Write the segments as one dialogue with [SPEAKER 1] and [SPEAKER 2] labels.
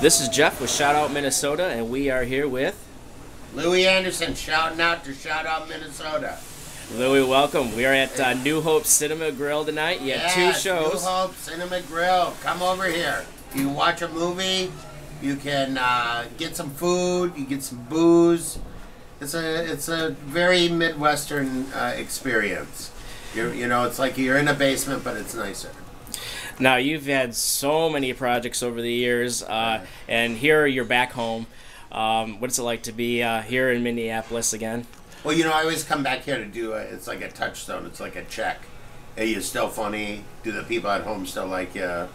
[SPEAKER 1] This is Jeff with Shout Out Minnesota, and we are here with
[SPEAKER 2] Louie Anderson, shouting out to Shout Out Minnesota.
[SPEAKER 1] Louie. Welcome. We are at New Hope Cinema Grill tonight. You have two shows.
[SPEAKER 2] New Hope Cinema Grill. Come over here. You can watch a movie. You can get some food. You get some booze. It's a very Midwestern experience. You know, it's like you're in a basement, but it's nicer.
[SPEAKER 1] Now, you've had so many projects over the years, and here you're back home. What's it like to be here in Minneapolis again?
[SPEAKER 2] Well, you know, I always come back here to do it. It's like a touchstone. It's like a check. Are you still funny? Do the people at home still like you?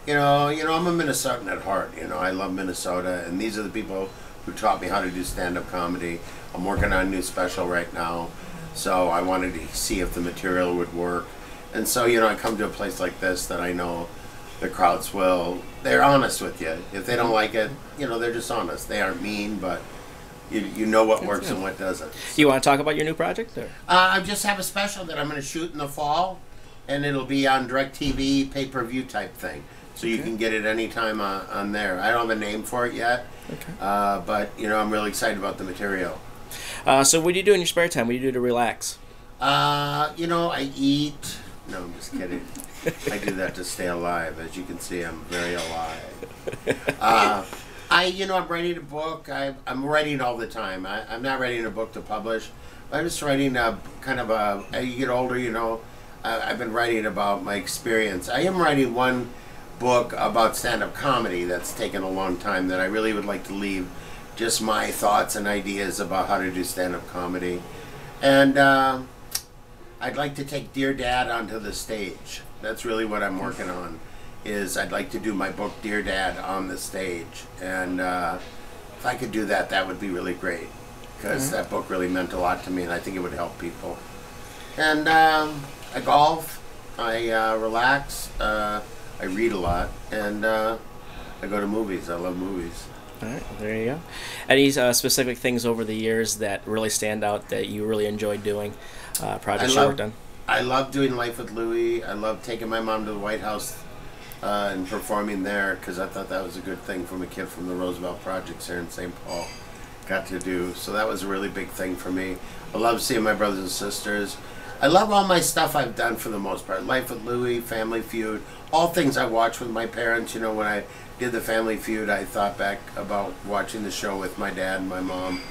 [SPEAKER 2] You know, I'm a Minnesotan at heart. You know, I love Minnesota, and these are the people who taught me how to do stand-up comedy. I'm working on a new special right now, so I wanted to see if the material would work. And so, you know, I come to a place like this that I know the crowds they're honest with you. If they don't like it, you know, they're just honest. They aren't mean, but you know what works and what doesn't. So,
[SPEAKER 1] you want to talk about your new project? Or?
[SPEAKER 2] I just have a special that I'm going to shoot in the fall, and it'll be on DirecTV, pay-per-view type thing. So you can get it anytime on there. I don't have a name for it yet, but, you know, I'm really excited about the material.
[SPEAKER 1] So what do you do in your spare time? What do you do to relax?
[SPEAKER 2] You know, I eat. No, I'm just kidding. I do that to stay alive. As you can see, I'm very alive. I'm writing a book. I'm writing all the time. I'm not writing a book to publish. I'm just writing as you get older, you know, I've been writing about my experience. I am writing one book about stand-up comedy that's taken a long time that I really would like to leave just my thoughts and ideas about how to do stand-up comedy. And I'd like to take Dear Dad onto the stage. That's really what I'm working on, is I'd like to do my book Dear Dad on the stage. And if I could do that, that would be really great, because that book really meant a lot to me, and I think it would help people. And I golf, I relax, I read a lot, and I go to movies. I love movies.
[SPEAKER 1] All right, there you go. Any specific things over the years that really stand out that you really enjoyed doing? Projects you worked on?
[SPEAKER 2] I love doing Life with Louie. I love taking my mom to the White House and performing there, because I thought that was a good thing from a kid from the Roosevelt Projects here in St. Paul got to do. So that was a really big thing for me. I love seeing my brothers and sisters. I love all my stuff I've done for the most part. Life with Louie, Family Feud, all things I watched with my parents. You know, when I did the Family Feud, I thought back about watching the show with my dad and my mom.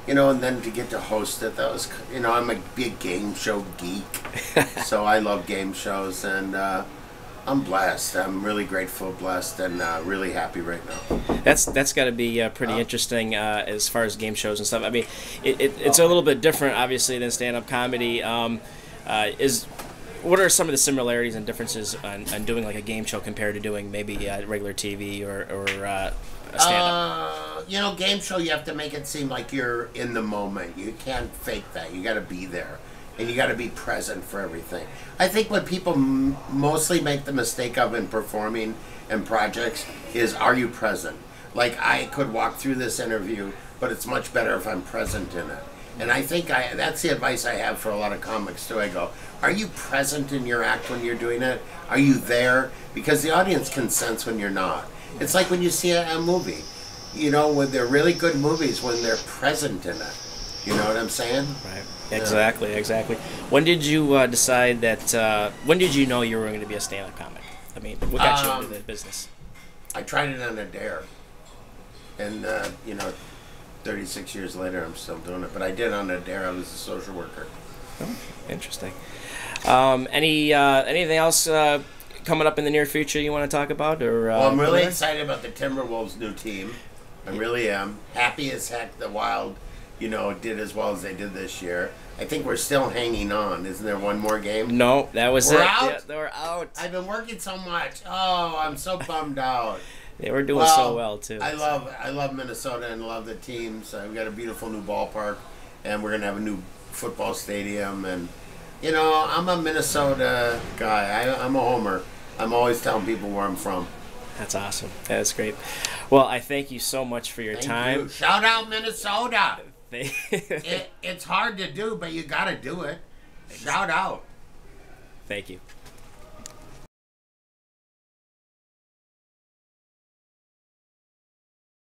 [SPEAKER 2] You know, and then to get to host it, that was, you know, I'm a big game show geek. So I love game shows, and I'm blessed. I'm really grateful, blessed, and really happy right now.
[SPEAKER 1] That's got to be pretty interesting as far as game shows and stuff. I mean, it's a little bit different, obviously, than stand-up comedy. What are some of the similarities and differences on doing like a game show compared to doing maybe regular TV or a stand-up?
[SPEAKER 2] You know, game show, you have to make it seem like you're in the moment. You can't fake that. You got to be there, and you got to be present for everything. I think what people mostly make the mistake of in performing and projects is, are you present? Like, I could walk through this interview, but it's much better if I'm present in it. And I think that's the advice I have for a lot of comics too. I go, are you present in your act when you're doing it? Are you there? Because the audience can sense when you're not. It's like when you see a movie, you know, when they're really good movies, when they're present in it. You know what I'm saying?
[SPEAKER 1] Right. Exactly. When did you decide that, when did you know you were going to be a stand-up comic? I mean, what got you into the business?
[SPEAKER 2] I tried it on a dare. And, you know, 36 years later, I'm still doing it. But I did it on a dare. I was a social worker.
[SPEAKER 1] Oh, interesting. Anything else coming up in the near future you want to talk about?
[SPEAKER 2] Well, I'm really excited about the Timberwolves' new team. I really am. Happy as heck the Wild, you know, did as well as they did this year. I think we're still hanging on. Isn't there one more game?
[SPEAKER 1] No, that was
[SPEAKER 2] we're
[SPEAKER 1] it.
[SPEAKER 2] Out?
[SPEAKER 1] Yeah, they were out.
[SPEAKER 2] I've been working so much. Oh, I'm so bummed out.
[SPEAKER 1] They were doing so well too.
[SPEAKER 2] I love Minnesota and love the teams. We've got a beautiful new ballpark, and we're gonna have a new football stadium. And you know, I'm a Minnesota guy. I'm a homer. I'm always telling people where I'm from.
[SPEAKER 1] That's awesome. That's great. Well, I thank you so much for your time.
[SPEAKER 2] You. Shout out Minnesota. It's hard to do, but you got to do it. Shout out.
[SPEAKER 1] Thank you.